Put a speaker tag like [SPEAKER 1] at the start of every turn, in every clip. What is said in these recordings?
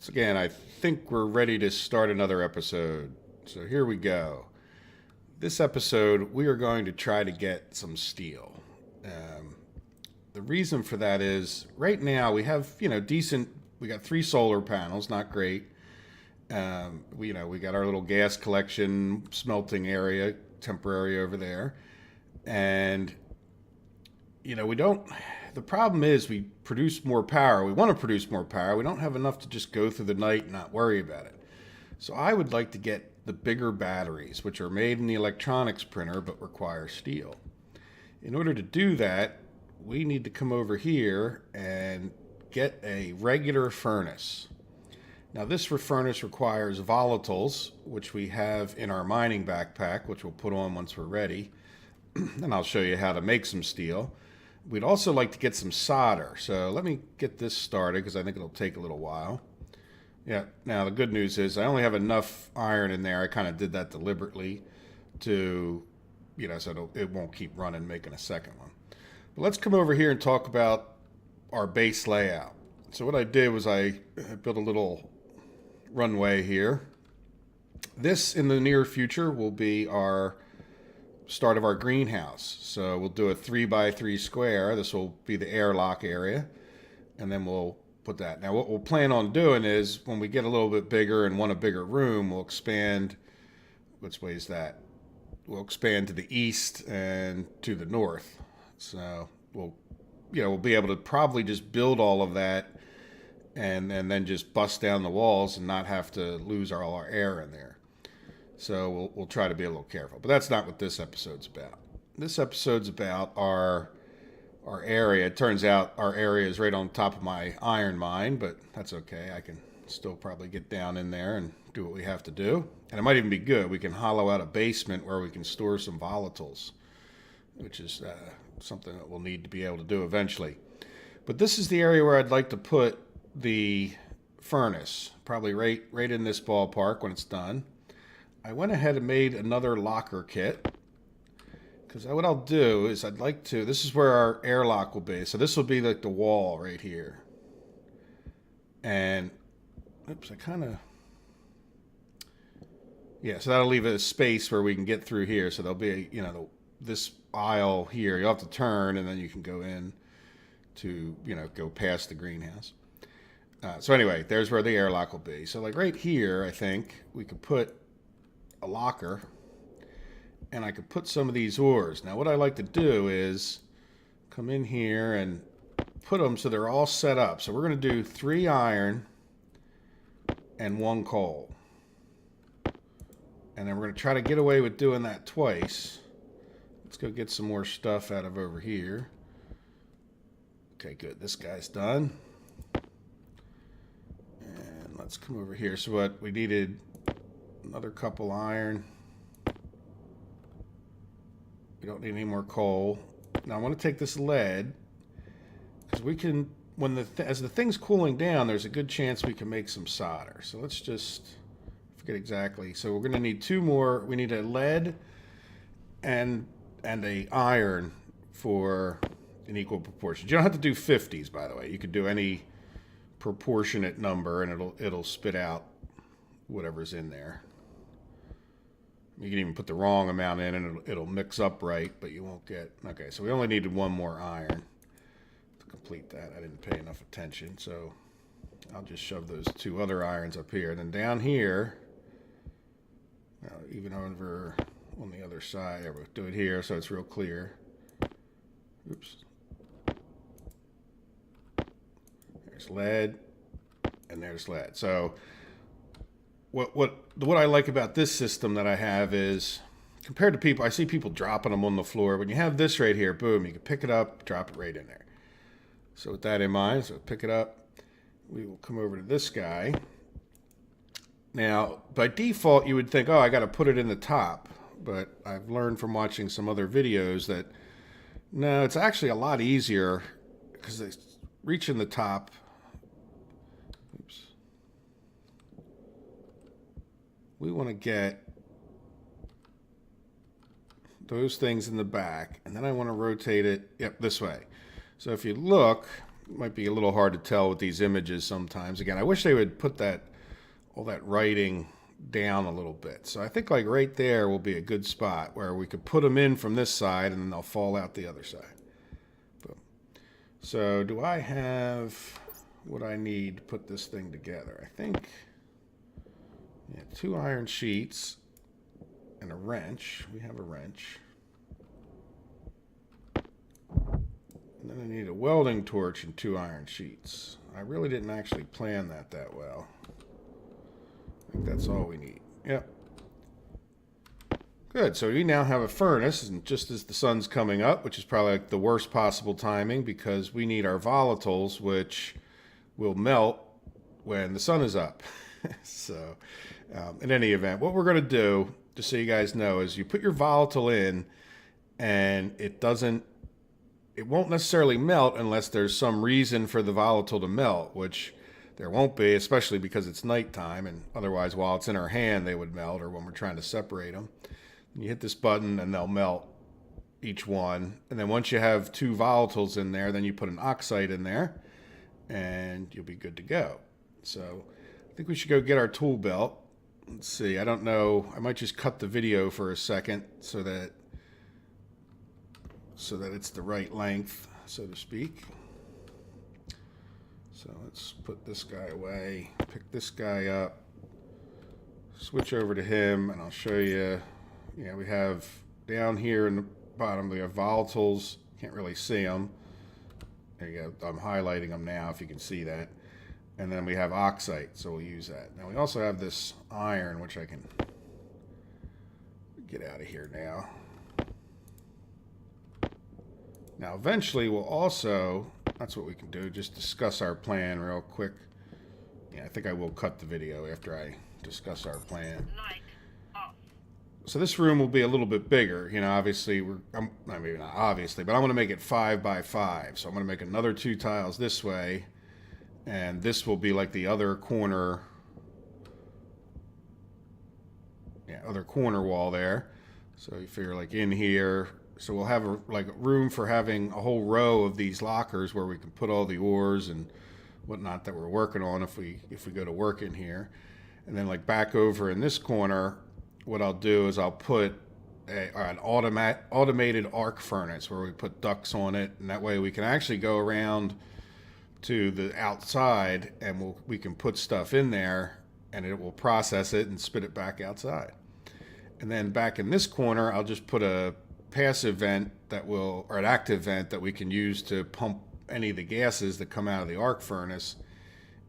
[SPEAKER 1] Once again, I think we're ready to start another episode. So here we go. This episode, we are going to try to get some steel. Um, the reason for that is right now we have, decent, we got 3 solar panels, not great. We got our little gas collection smelting area, temporary over there. And, we don't, the problem is we produce more power. We want to produce more power. We don't have enough to just go through the night and not worry about it. So I would like to get the bigger batteries, which are made in the electronics printer but require steel. In order to do that, we need to come over here and get a regular furnace. Now this furnace requires volatiles, which we have in our mining backpack, which we'll put on once we're ready. And I'll show you how to make some steel. We'd also like to get some solder. So let me get this started because I think it'll take a little while. Yeah, now the good news is I only have enough iron in there. I kind of did that deliberately to, so it won't keep running making a second one. But let's come over here and talk about our base layout. So what I did was I built a little runway here. This in the near future will be our start of our greenhouse. So we'll do a 3x3 square. This will be the airlock area. And then we'll put that. Now what we'll plan on doing is when we get a little bit bigger and want a bigger room, we'll expand. Which way is that? We'll expand to the east and to the north. So we'll be able to probably just build all of that and then just bust down the walls and not have to lose all our air in there. So we'll try to be a little careful. But that's not what this episode's about. This episode's about our area. It turns out our area is right on top of my iron mine, but that's okay. I can still probably get down in there and do what we have to do. And it might even be good. We can hollow out a basement where we can store some volatiles, which is something that we'll need to be able to do eventually. But this is the area where I'd like to put the furnace, probably right in this ballpark when it's done. I went ahead and made another locker kit because what I'll do is this is where our airlock will be. So this will be like the wall right here. And, oops, so that'll leave a space where we can get through here. So there'll be, this aisle here. You'll have to turn and then you can go in to, go past the greenhouse. So anyway, there's where the airlock will be. So like right here, I think we could put a locker and I could put some of these ores. Now what I like to do is come in here and put them so they're all set up. So we're going to do 3 iron and 1 coal. And then we're going to try to get away with doing that twice. Let's go get some more stuff out of over here. Okay, good. This guy's done. And let's come over here. So what we needed, another couple iron. We don't need any more coal. Now I want to take this lead because we can, as the thing's cooling down, there's a good chance we can make some solder. So let's just forget exactly. So we're going to need 2 more. We need a lead and a iron for an equal proportion. You don't have to do 50s, by the way. You could do any proportionate number and it'll spit out whatever's in there. You can even put the wrong amount in and it'll mix up right, but you won't get... Okay, so we only needed 1 more iron to complete that. I didn't pay enough attention, so I'll just shove those 2 other irons up here. And then down here, even over on the other side, we'll do it here so it's real clear. Oops. There's lead, and there's lead. So what I like about this system that I have is, compared to people, I see people dropping them on the floor. When you have this right here, boom, you can pick it up, drop it right in there. So with that in mind, so pick it up. We will come over to this guy. Now, by default, you would think, oh, I got to put it in the top. But I've learned from watching some other videos that, no, it's actually a lot easier because they reach in the top. Oops. We want to get those things in the back, and then I want to rotate it, this way. So if you look, might be a little hard to tell with these images sometimes. Again, I wish they would put all that writing down a little bit. So I think like right there will be a good spot where we could put them in from this side and then they'll fall out the other side. Boom. So do I have what I need to put this thing together? I think, yeah, 2 iron sheets and a wrench. We have a wrench. And then I need a welding torch and 2 iron sheets. I really didn't actually plan that well. I think that's all we need. Yep. Good. So we now have a furnace, and just as the sun's coming up, which is probably like the worst possible timing because we need our volatiles, which will melt when the sun is up. So in any event, what we're going to do, just so you guys know, is you put your volatile in and it won't necessarily melt unless there's some reason for the volatile to melt, which there won't be, especially because it's nighttime, and otherwise while it's in our hand they would melt, or when we're trying to separate them. You hit this button and they'll melt, each one. And then once you have 2 volatiles in there, then you put an oxide in there and you'll be good to go. So I think we should go get our tool belt. Let's see, I don't know, I might just cut the video for a second so that it's the right length, so to speak. So let's put this guy away, pick this guy up, switch over to him, and I'll show you. Yeah, we have down here in the bottom, we have volatiles. Can't really see them. There you go. I'm highlighting them now if you can see that. And then we have oxide, so we'll use that. Now we also have this iron, which I can get out of here now. Now eventually we'll also, that's what we can do, just discuss our plan real quick. Yeah, I think I will cut the video after I discuss our plan. So this room will be a little bit bigger. You know, obviously, maybe not obviously, but I'm going to make it 5 by 5. So I'm going to make another 2 tiles this way. And this will be like the other corner, other corner wall there. So you figure like in here. So we'll have like room for having a whole row of these lockers where we can put all the ores and whatnot that we're working on if we go to work in here. And then like back over in this corner, what I'll do is I'll put an automated arc furnace where we put ducts on it, and that way we can actually go around to the outside and we can put stuff in there and it will process it and spit it back outside. And then back in this corner, I'll just put a passive vent or an active vent that we can use to pump any of the gases that come out of the arc furnace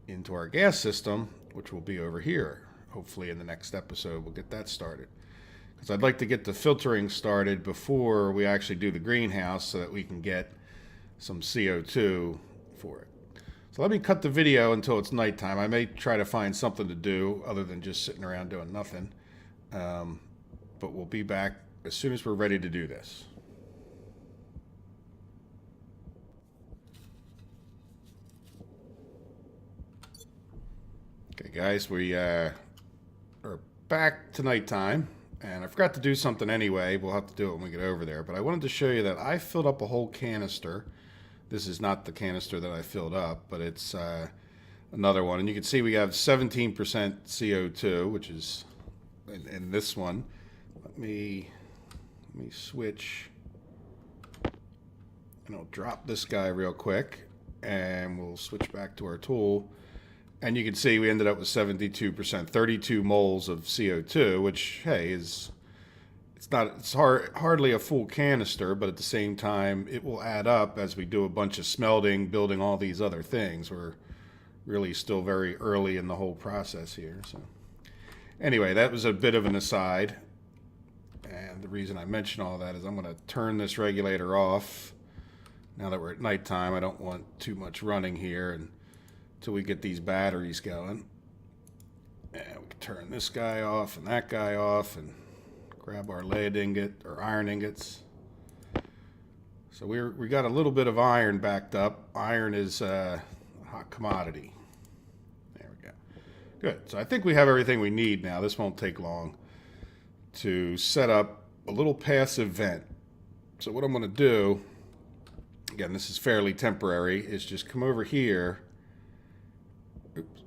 [SPEAKER 1] into our gas system, which will be over here. Hopefully in the next episode we'll get that started, because I'd like to get the filtering started before we actually do the greenhouse so that we can get some CO2 for it. So let me cut the video until it's nighttime. I may try to find something to do other than just sitting around doing nothing, but we'll be back as soon as we're ready to do this. Okay guys, we are back to nighttime, and I forgot to do something anyway. We'll have to do it when we get over there, but I wanted to show you that I filled up a whole canister. This is not the canister that I filled up, but it's another one, and you can see we have 17% CO2, which is in this one. Let me switch, and I'll drop this guy real quick, and we'll switch back to our tool. And you can see we ended up with 72%, 32 moles of CO2, which, hey, it's hardly a full canister, but at the same time, it will add up as we do a bunch of smelting, building all these other things. We're really still very early in the whole process here. So anyway, that was a bit of an aside. And the reason I mention all that is I'm going to turn this regulator off. Now that we're at nighttime, I don't want too much running here until we get these batteries going. And we can turn this guy off and that guy off and grab our lead ingot or iron ingots. So we got a little bit of iron backed up. Iron is a hot commodity. There we go. Good. So I think we have everything we need now. This won't take long to set up a little passive vent. So what I'm going to do, again, this is fairly temporary, is just come over here, oops,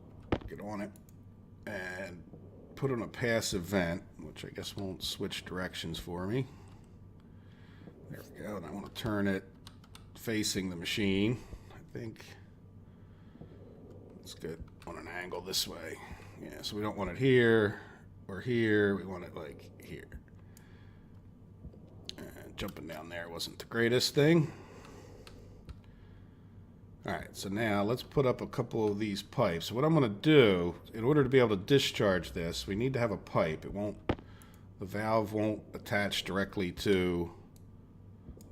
[SPEAKER 1] get on it, and put on a passive vent, which I guess won't switch directions for me. There we go, and I want to turn it facing the machine. I think it's good on an angle this way. Yeah, so we don't want it here or here, we want it like here. And jumping down there wasn't the greatest thing. Alright, so now let's put up a couple of these pipes. So what I'm going to do, in order to be able to discharge this, we need to have a pipe. The valve won't attach directly to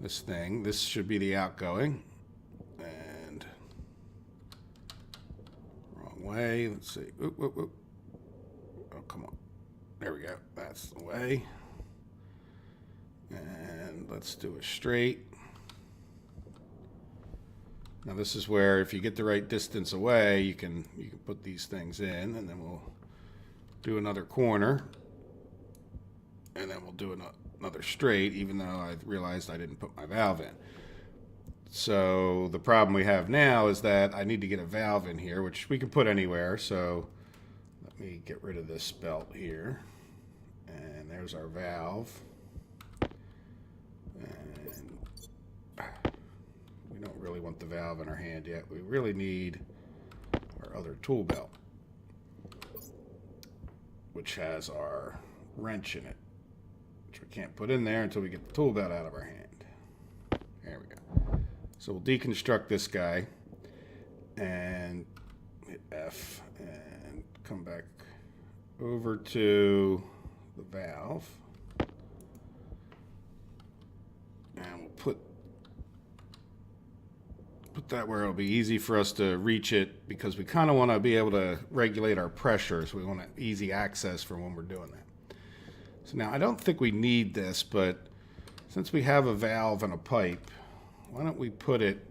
[SPEAKER 1] this thing. This should be the outgoing. And wrong way. Let's see. Oop, oop, oop. Oh, come on. There we go. That's the way. And let's do a straight. Now this is where if you get the right distance away, you can put these things in, and then we'll do another corner, and then we'll do another straight, even though I realized I didn't put my valve in. So the problem we have now is that I need to get a valve in here, which we can put anywhere. So let me get rid of this belt here, and there's our valve. We don't really want the valve in our hand yet. We really need our other tool belt, which has our wrench in it, which we can't put in there until we get the tool belt out of our hand. There we go. So we'll deconstruct this guy and hit F and come back over to the valve. And we'll put that where it'll be easy for us to reach it, because we kind of want to be able to regulate our pressure, so we want easy access for when we're doing that. So now I don't think we need this, but since we have a valve and a pipe, why don't we put it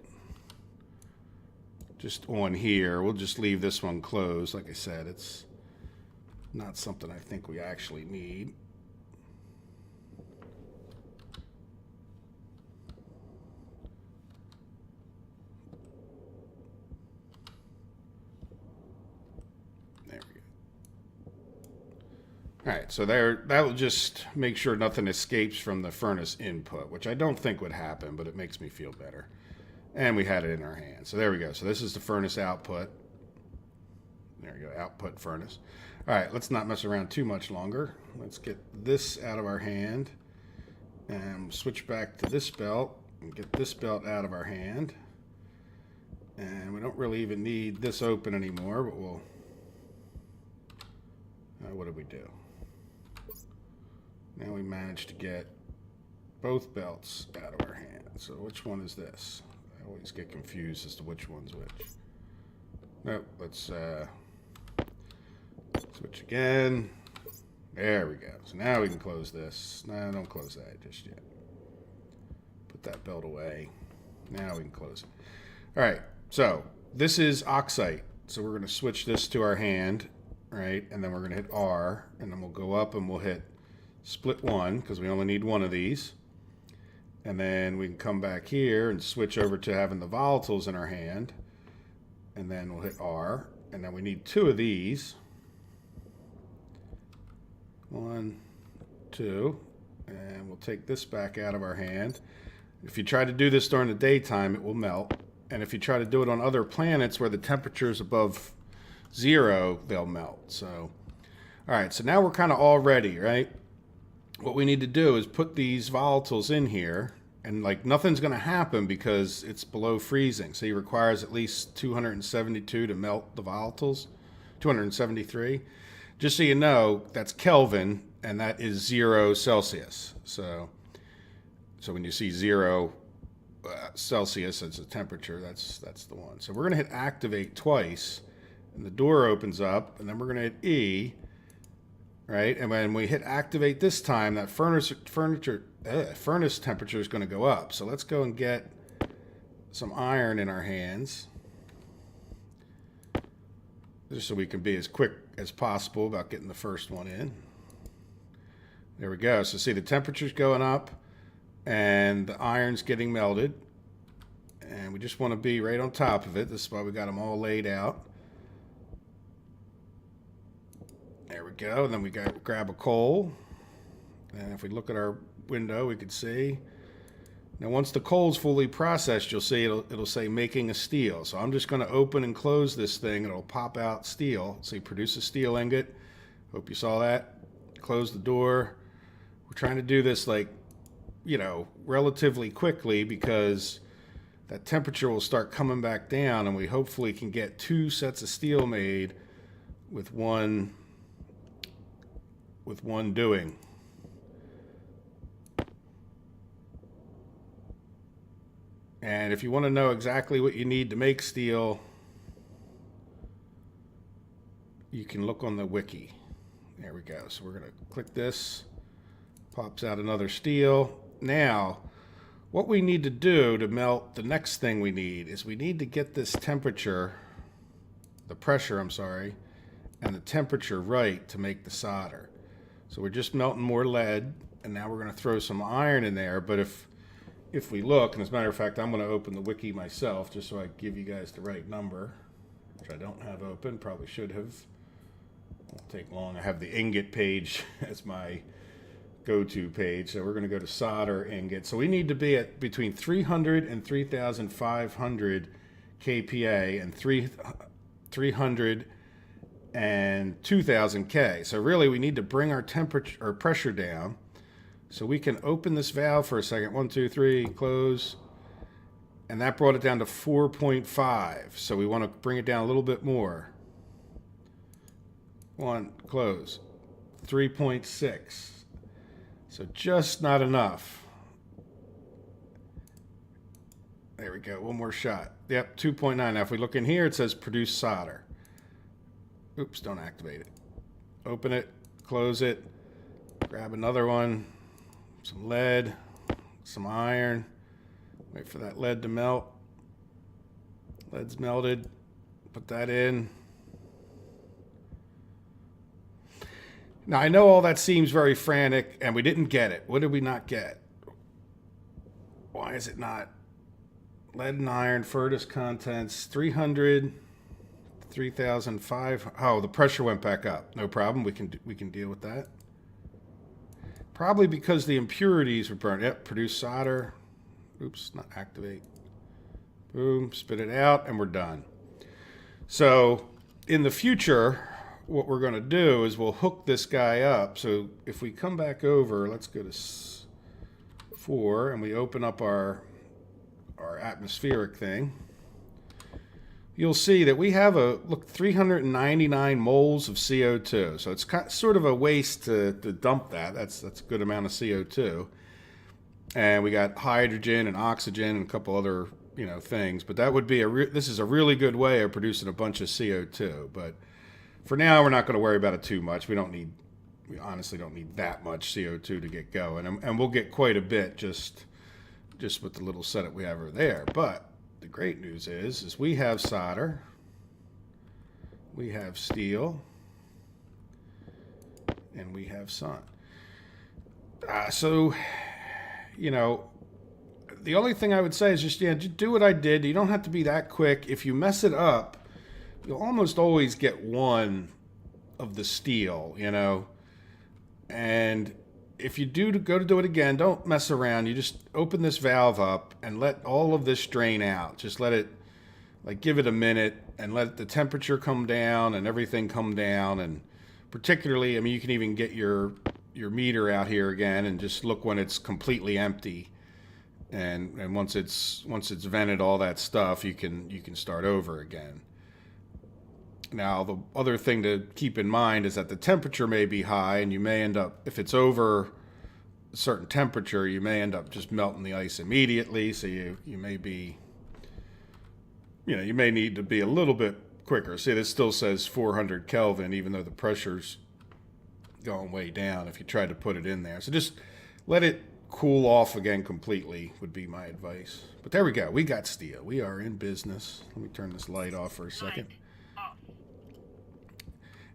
[SPEAKER 1] just on here? We'll just leave this one closed. Like I said, it's not something I think we actually need. Alright, so that will just make sure nothing escapes from the furnace input, which I don't think would happen, but it makes me feel better. And we had it in our hand. So there we go. So this is the furnace output. There we go, output furnace. Alright, let's not mess around too much longer. Let's get this out of our hand and switch back to this belt and get this belt out of our hand. And we don't really even need this open anymore, but we'll... what did we do? Now we managed to get both belts out of our hand. So which one is this? I always get confused as to which one's which. Nope, let's switch again. There we go. So now we can close this. No, don't close that just yet. Put that belt away. Now we can close it. All right, so this is oxite. So we're going to switch this to our hand, right? And then we're going to hit R, and then we'll go up and we'll hit split one, because we only need one of these. And then we can come back here and switch over to having the volatiles in our hand. And then we'll hit R, and then we need two of these. 1, 2, and we'll take this back out of our hand. If you try to do this during the daytime, it will melt. And if you try to do it on other planets where the temperature is above 0, they'll melt. So, all right, so now we're kind of all ready, right? What we need to do is put these volatiles in here, and like nothing's going to happen because it's below freezing. So he requires at least 272 to melt the volatiles, 273. Just so you know, that's Kelvin, and that is 0 Celsius. So when you see 0 Celsius, it's a temperature, that's the one. So we're going to hit activate twice, and the door opens up, and then we're going to hit E, right? And when we hit activate this time, that furnace temperature is going to go up. So let's go and get some iron in our hands, just so we can be as quick as possible about getting the first one in. There we go. So see, the temperature's going up, and the iron's getting melted. And we just want to be right on top of it. This is why we got them all laid out. There we go. And then we grab a coal. And if we look at our window, we can see. Now, once the coal's fully processed, you'll see it'll say making a steel. So I'm just going to open and close this thing. It'll pop out steel. See, produce a steel ingot. Hope you saw that. Close the door. We're trying to do this like, relatively quickly because that temperature will start coming back down, and we hopefully can get 2 sets of steel made with one doing. And if you want to know exactly what you need to make steel, you can look on the wiki. There we go. So we're going to click this. Pops out another steel. Now, what we need to do to melt, the next thing we need is we need to get this temperature, the pressure, I'm sorry, and the temperature right to make the solder. So we're just melting more lead, and now we're going to throw some iron in there. But if we look, and as a matter of fact, I'm going to open the wiki myself just so I give you guys the right number, which I don't have open, probably should have. Won't take long. I have the ingot page as my go-to page. So we're going to go to solder ingot. So we need to be at between 300 and 3,500 kPa and 300 and 2,000 K. So really we need to bring our temperature or pressure down. So we can open this valve for a second. 1, 2, 3, close. And that brought it down to 4.5. So we want to bring it down a little bit more. 1, close. 3.6. So just not enough. There we go. One more shot. Yep, 2.9. Now if we look in here, it says produce solder. Oops, don't activate it. Open it, close it, grab another one, some lead, some iron. Wait for that lead to melt. Lead's melted. Put that in. Now, I know all that seems very frantic, and we didn't get it. What did we not get? Why is it not? Lead and iron, furnace contents, 300, 3,005. Oh, the pressure went back up. No problem. We can deal with that. Probably because the impurities were burned. Yep, produce solder. Oops, not activate. Boom, spit it out, and we're done. So, in the future, what we're going to do is we'll hook this guy up. So if we come back over, let's go to 4, and we open up our atmospheric thing, you'll see that we have 399 moles of CO2. So it's sort of a waste to dump that. That's a good amount of CO2. And we got hydrogen and oxygen and a couple other things. But that would be this is a really good way of producing a bunch of CO2. But for now, we're not going to worry about it too much. We honestly don't need that much CO2 to get going. And we'll get quite a bit just with the little setup we have over there. But the great news is we have solder, we have steel, and we have sun. So, the only thing I would say is just do what I did. You don't have to be that quick. If you mess it up, you'll almost always get one of the steel, and if you go to do it again, don't mess around. You just open this valve up and let all of this drain out. Just let it, give it a minute and let the temperature come down and everything come down. And particularly, you can even get your meter out here again and just look when it's completely empty. And once it's vented all that stuff, you can start over again. Now, the other thing to keep in mind is that the temperature may be high, and you may end up, if it's over a certain temperature, you may end up just melting the ice immediately. So you may be, you may need to be a little bit quicker. See, this still says 400 Kelvin, even though the pressure's going way down if you try to put it in there. So just let it cool off again completely would be my advice. But there we go. We got steel. We are in business. Let me turn this light off for a second.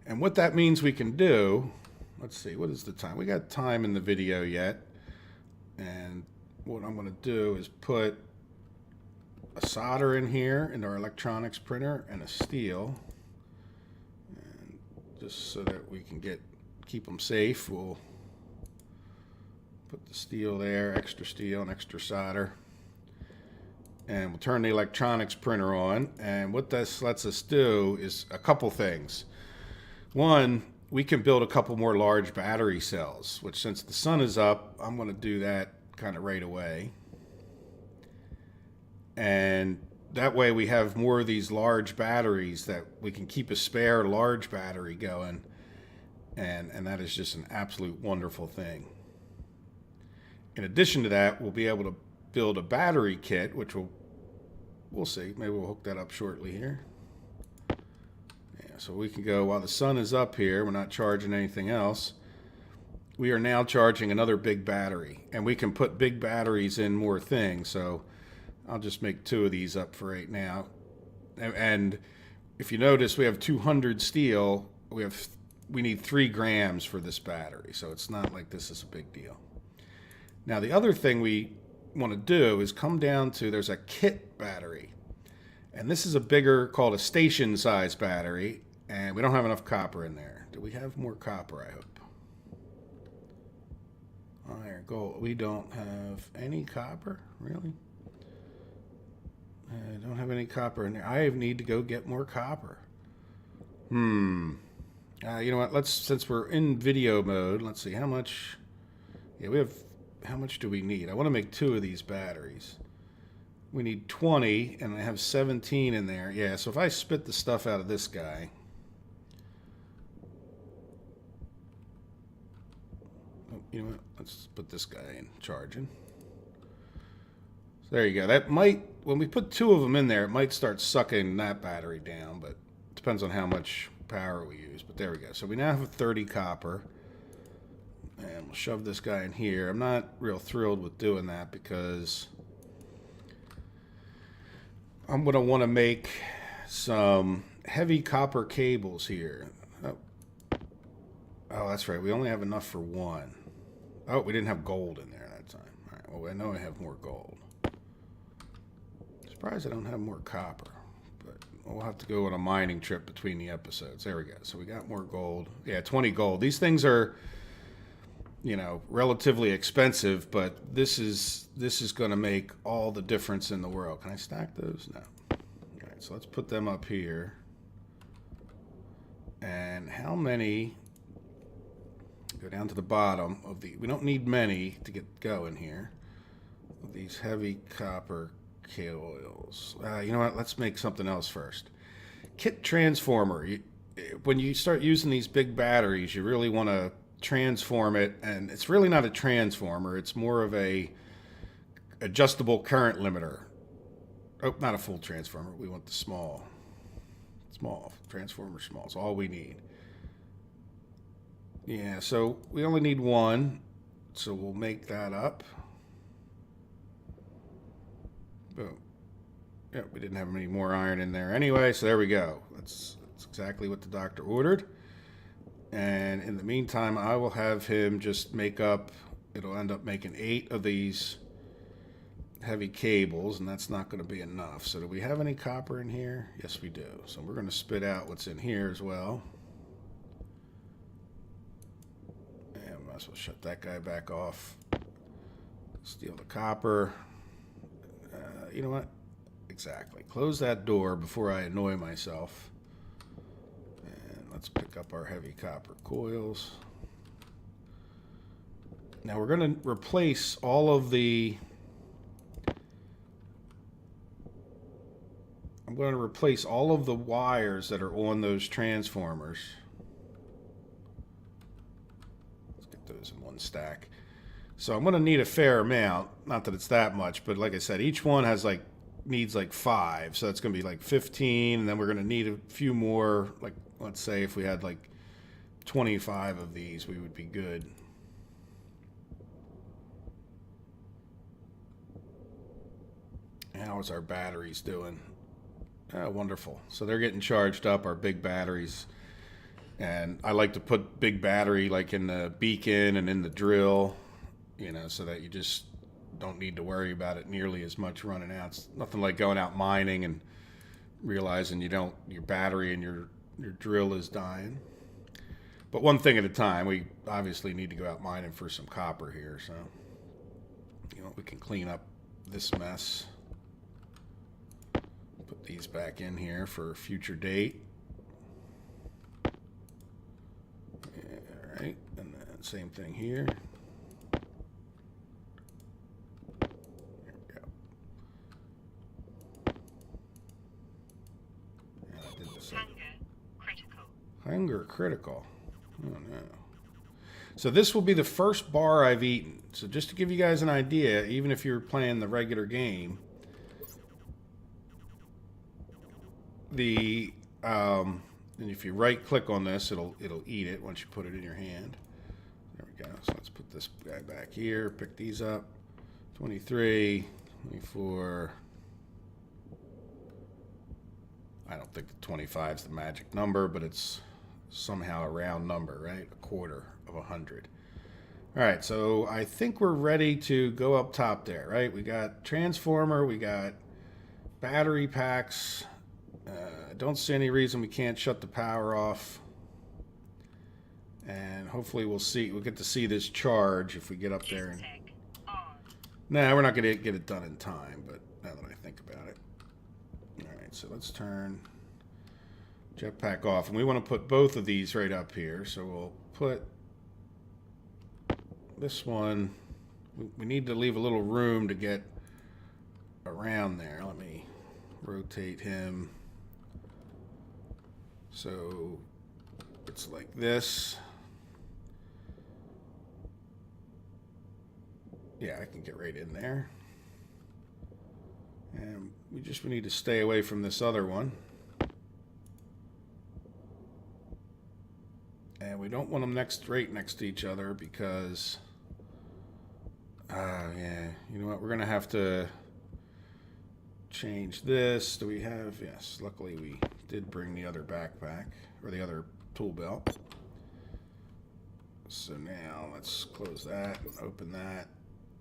[SPEAKER 1] And what that means we can do, let's see, what is the time? We got time in the video yet. And what I'm going to do is put a solder in here in our electronics printer and a steel. And just so that we can keep them safe, we'll put the steel there, extra steel and extra solder. And we'll turn the electronics printer on. And what this lets us do is a couple things. One, we can build a couple more large battery cells, which since the sun is up, I'm going to do that kind of right away. And that way we have more of these large batteries that we can keep a spare large battery going. And that is just an absolute wonderful thing. In addition to that, we'll be able to build a battery kit, which we'll see. Maybe we'll hook that up shortly here. Yeah, so we can go while the sun is up here. We're not charging anything else. We are now charging another big battery, and we can put big batteries in more things. So I'll just make 2 of these up for right now. And if you notice, we have 200 steel. We need 3 grams for this battery, so it's not like this is a big deal. Now the other thing we want to do is come down to, there's a kit battery, and this is a bigger, called a station size battery, and we don't have enough copper in there. Do we have more copper? I hope. Iron, gold. We don't have any copper, really. I don't have any copper in there. I need to go get more copper. You know what? Since we're in video mode, let's see how much. Yeah, we have. How much do we need? I want to make 2 of these batteries. We need 20, and I have 17 in there. Yeah, so if I spit the stuff out of this guy. Oh, you know what? Let's put this guy in charging. So there you go. That might, when we put 2 of them in there, it might start sucking that battery down, but it depends on how much power we use. But there we go. So we now have 30 copper. And we'll shove this guy in here. I'm not real thrilled with doing that because I'm going to want to make some heavy copper cables here. Oh, that's right. We only have enough for 1. Oh, we didn't have gold in there that time. All right, well, I know I have more gold. Surprised I don't have more copper. But we'll have to go on a mining trip between the episodes. There we go. So we got more gold. Yeah, 20 gold. These things are, you know, relatively expensive, but this is going to make all the difference in the world. Can I stack those? No. All right, so let's put them up here. And how many? Go down to the bottom of the. We don't need many to get going here. Of these heavy copper coils. You know what? Let's make something else first. Kit transformer. When you start using these big batteries, you really want to transform it, and it's really not a transformer, it's more of a adjustable current limiter. Oh, not a full transformer, we want the small transformer. Small is all we need. Yeah, so we only need 1, so we'll make that up. Boom. Yeah, we didn't have any more iron in there anyway, so there we go. That's exactly what the doctor ordered. And in the meantime, I will have him just make up, it'll end up making 8 of these heavy cables, and that's not going to be enough. So do we have any copper in here? Yes, we do. So we're going to spit out what's in here as well. And might as well shut that guy back off. Steal the copper. You know what? Exactly. Close that door before I annoy myself. Let's pick up our heavy copper coils. Now we're going to replace all of the... I'm going to replace all of the wires that are on those transformers. Let's get those in one stack. So I'm going to need a fair amount. Not that it's that much, but like I said, each one has needs 5. So that's going to be 15, and then we're going to need a few more, let's say if we had 25 of these, we would be good. How is our batteries doing? Oh, wonderful. So they're getting charged up, our big batteries. And I like to put big battery in the beacon and in the drill, so that you just don't need to worry about it nearly as much running out. It's nothing like going out mining and realizing your battery and your drill is dying. But one thing at a time. We obviously need to go out mining for some copper here, so we can clean up this mess. Put these back in here for a future date. All right, and then same thing here. Hunger critical. Oh no. So this will be the first bar I've eaten. So just to give you guys an idea, even if you're playing the regular game, and if you right click on this, it'll eat it once you put it in your hand. There we go. So let's put this guy back here, pick these up. 23, 24. I don't think the 25 is the magic number, but it's somehow a round number, right? A quarter of 100. All right, so I think we're ready to go up top there, right? We got transformer, we got battery packs. I don't see any reason we can't shut the power off. And hopefully we'll get to see this charge if we get up there. Nah, we're not going to get it done in time, but now that I think about it. All right, so let's turn jetpack off. And we want to put both of these right up here. So we'll put this one. We need to leave a little room to get around there. Let me rotate him. So it's like this. Yeah, I can get right in there. And we need to stay away from this other one. And we don't want them right next to each other because, yeah, you know what? We're going to have to change this. Do we have? Yes, luckily we did bring the other backpack, or the other tool belt. So now let's close that and open that.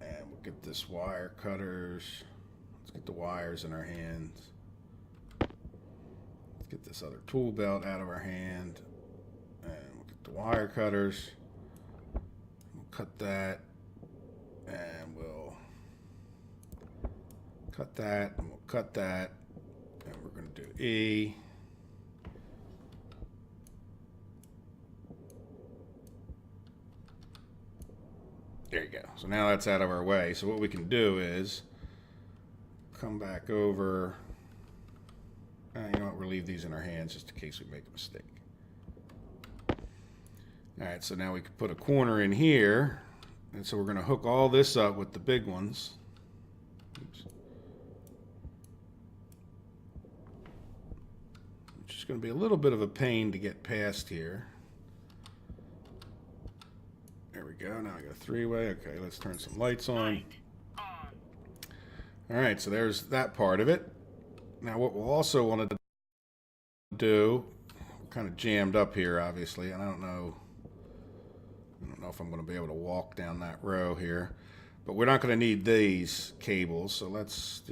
[SPEAKER 1] And we'll get this wire cutters. Let's get the wires in our hands. Let's get this other tool belt out of our hand. And we'll get the wire cutters. We'll cut that. And we'll cut that. And we'll cut that. And we're going to do E. There you go. So now that's out of our way. So what we can do is come back over. You know what? We'll leave these in our hands just in case we make a mistake. All right. So now we can put a corner in here. And so we're going to hook all this up with the big ones. Oops. Which is going to be a little bit of a pain to get past here. There we go. Now I got a three-way. Okay, let's turn some lights on. All right, so there's that part of it. Now what we'll also want to do, we're kind of jammed up here, obviously, and I don't know if I'm going to be able to walk down that row here, but we're not going to need these cables, so let's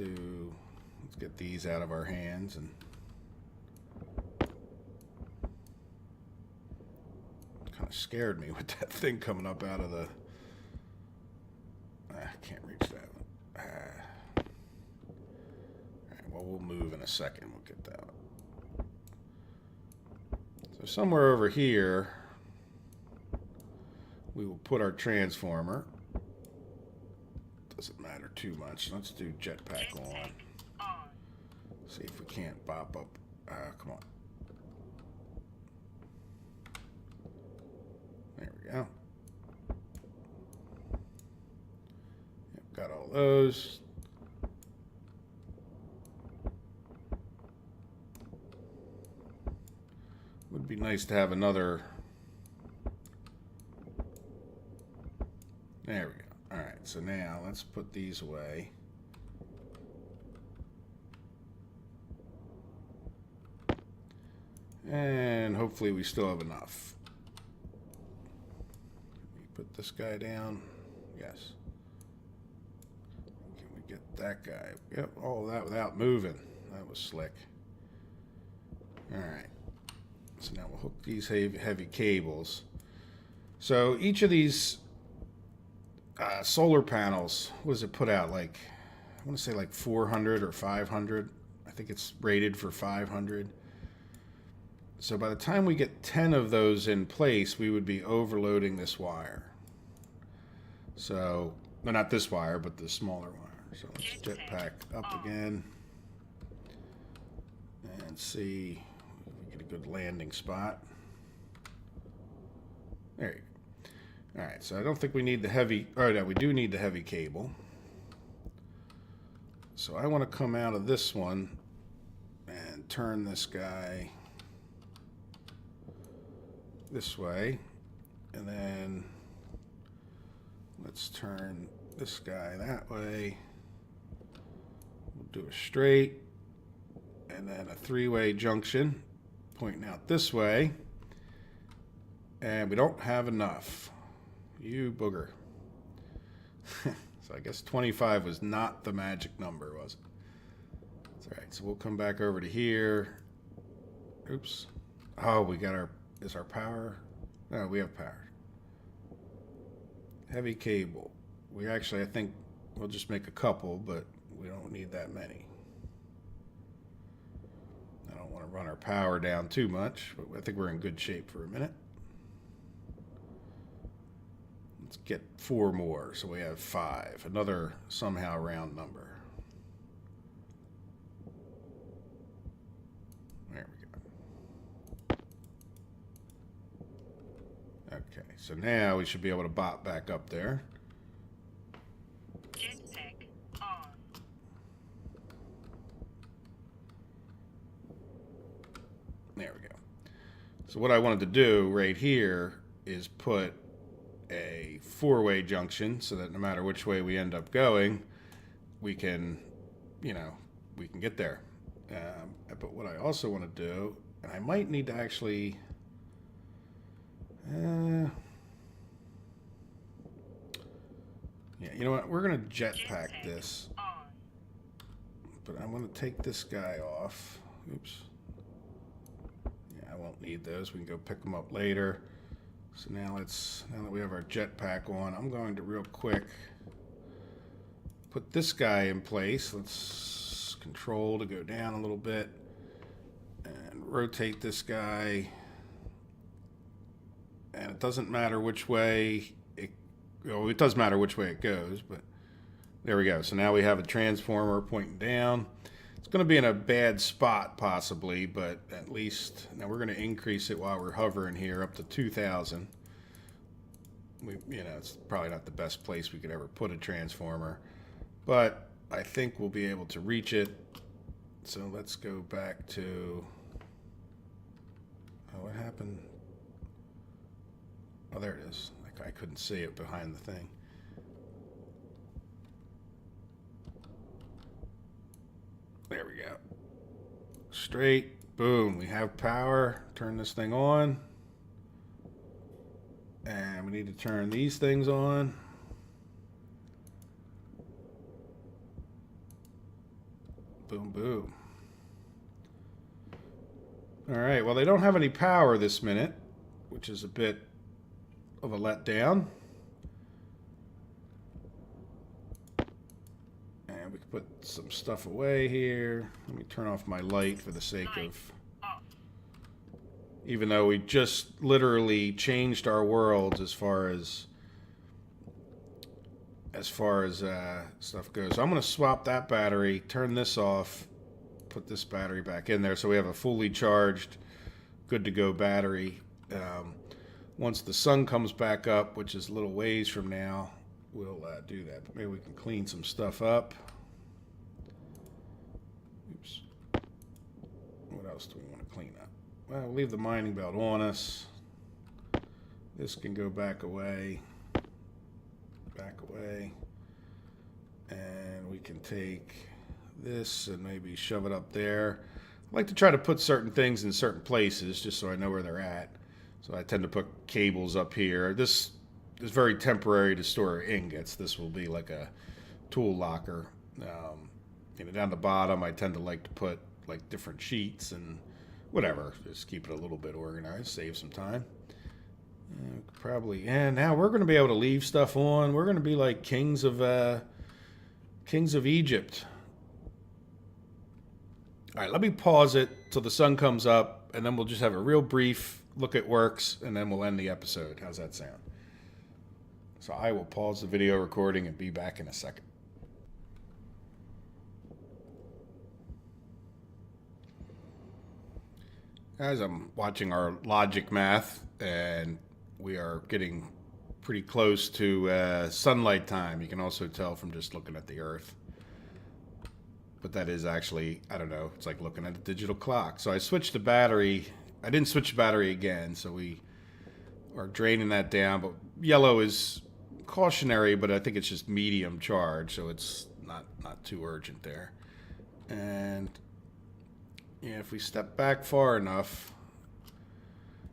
[SPEAKER 1] get these out of our hands and kind of scared me with that thing coming up out of the. I can't reach that one. All right, well, we'll move in a second. We'll get that one. So somewhere over here, we will put our transformer. Doesn't matter too much. Let's do jetpack on. See if we can't bop up. Come on. There we go. Yep, got all those. Would be nice to have another. There we go. All right, so now let's put these away. And hopefully we still have enough. Put this guy down. Yes. that guy. Yep, all of that without moving. That was slick. Alright. So now we'll hook these heavy cables. So each of these solar panels, what does it put out? Like, I want to say like 400 or 500. I think it's rated for 500. So by the time we get 10 of those in place, we would be overloading this wire. So, no, not this wire, but the smaller wire. So let's jetpack up again and see if we get a good landing spot. There you go. All right, so I don't think we need the heavy, or no, we do need the heavy cable. So I want to come out of this one and turn this guy this way, and then let's turn this guy that way. We'll do a straight, and then a three-way junction pointing out this way, and we don't have enough. You booger. So I guess 25 was not the magic number, was it? That's all right, so we'll come back over to here. Oops. Oh, we got our, is our power? No, we have power. Heavy cable. We actually, I think we'll just make a couple, but we don't need that many. I don't want to run our power down too much, but I think we're in good shape for a minute. Let's get 4 more, so we have 5. Another somehow round number. There we go. Okay, so now we should be able to bop back up there.
[SPEAKER 2] Jetpack on.
[SPEAKER 1] There we go. So what I wanted to do right here is put a 4-way junction so that no matter which way we end up going, we can, you know, we can get there. But what I also want to do, and I might need to actually, yeah, you know what? We're going to jetpack this, but I'm going to take this guy off. Oops. Yeah, I won't need those. We can go pick them up later. So now now that we have our jetpack on, I'm going to real quick put this guy in place. Let's control to go down a little bit and rotate this guy. And it doesn't matter which way well, it does matter which way it goes, but there we go. So now we have a transformer pointing down. It's going to be in a bad spot possibly, but at least now we're going to increase it while we're hovering here up to 2,000. You know, it's probably not the best place we could ever put a transformer, but I think we'll be able to reach it. So let's go back to, oh, what happened? Oh, there it is. Like I couldn't see it behind the thing. There we go. Straight. Boom. We have power. Turn this thing on. And we need to turn these things on. Boom, boom. All right. Well, they don't have any power this minute, which is a bit of a letdown. We can put some stuff away here. Let me turn off my light for the sake of, even though we just literally changed our worlds as far as stuff goes. So I'm going to swap that battery, turn this off, put this battery back in there so we have a fully charged, good to go battery. Once the sun comes back up, which is a little ways from now, we'll do that. But maybe we can clean some stuff up. Oops. What else do we want to clean up? Well, we'll leave the mining belt on us. This can go back away. Back away. And we can take this and maybe shove it up there. I like to try to put certain things in certain places just so I know where they're at. So I tend to put cables up here. This is very temporary to store ingots. This will be like a tool locker. Down the bottom, I tend to like to put like different sheets and whatever. Just keep it a little bit organized, save some time. Probably, and now we're going to be able to leave stuff on. We're going to be like kings of Egypt. All right, let me pause it till the sun comes up, and then we'll just have a real brief look at works, and then we'll end the episode. How's that sound? So I will pause the video recording and be back in a second. Guys, I'm watching our logic math, and we are getting pretty close to sunlight time. You can also tell from just looking at the Earth. But that is actually, I don't know, it's like looking at a digital clock. So I switched the battery. I didn't switch the battery again, so we are draining that down. But yellow is cautionary, but I think it's just medium charge, so it's not too urgent there. And yeah, if we step back far enough,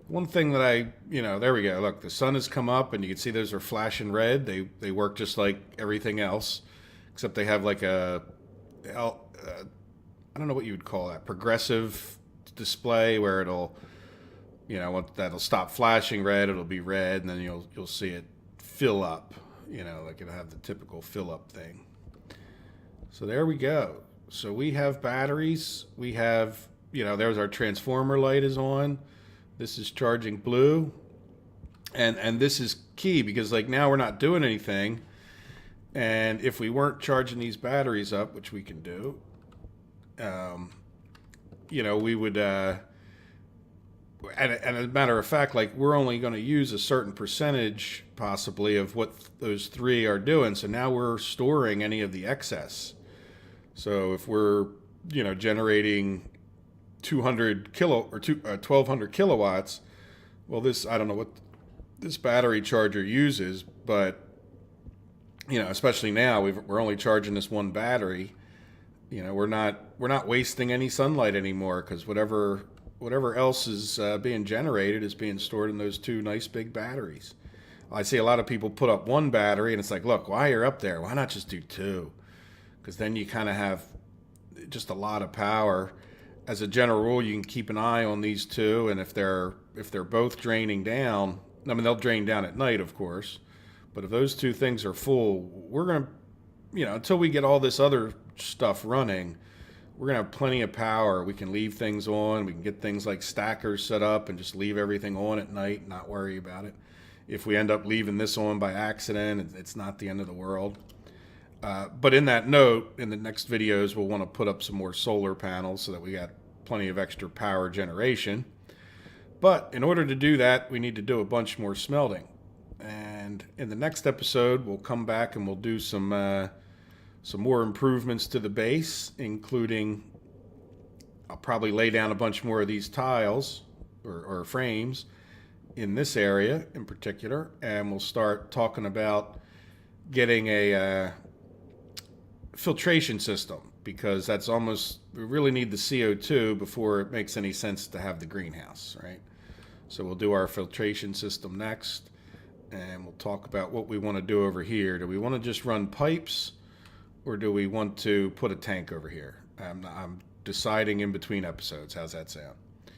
[SPEAKER 1] one thing that there we go. Look, the sun has come up, and you can see those are flashing red. They work just like everything else, except they have like I don't know what you would call that, progressive display where it'll, that'll stop flashing red, it'll be red, and then you'll see it fill up, like it'll have the typical fill up thing. So there we go. So we have batteries. We have, there's our transformer light is on. This is charging blue. And this is key because like now we're not doing anything. And if we weren't charging these batteries up, which we can do, we would, and as a matter of fact, like we're only going to use a certain percentage possibly of what those three are doing. So now we're storing any of the excess. So if we're, generating 200 1200 kilowatts, well, I don't know what this battery charger uses, but especially now we're only charging this one battery. We're not wasting any sunlight anymore because whatever else is being generated is being stored in those two nice big batteries. I see a lot of people put up one battery and it's like, look, while you're up there, why not just do two? Because then you kind of have just a lot of power. As a general rule, you can keep an eye on these two, and if they're both draining down, I mean they'll drain down at night, of course. But if those two things are full, we're going to, until we get all this other stuff running, we're going to have plenty of power. We can leave things on. We can get things like stackers set up and just leave everything on at night and not worry about it. If we end up leaving this on by accident, it's not the end of the world. But in that note, in the next videos, we'll want to put up some more solar panels so that we got plenty of extra power generation. But in order to do that, we need to do a bunch more smelting. And in the next episode, we'll come back and we'll do some more improvements to the base, including I'll probably lay down a bunch more of these tiles or frames in this area in particular, and we'll start talking about getting a filtration system, because we really need the CO2 before it makes any sense to have the greenhouse, right? So we'll do our filtration system next. And we'll talk about what we want to do over here. Do we want to just run pipes, or do we want to put a tank over here? I'm deciding in between episodes. How's that sound? All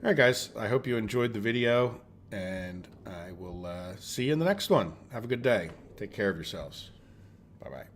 [SPEAKER 1] right, guys. I hope you enjoyed the video, and I will see you in the next one. Have a good day. Take care of yourselves. Bye-bye.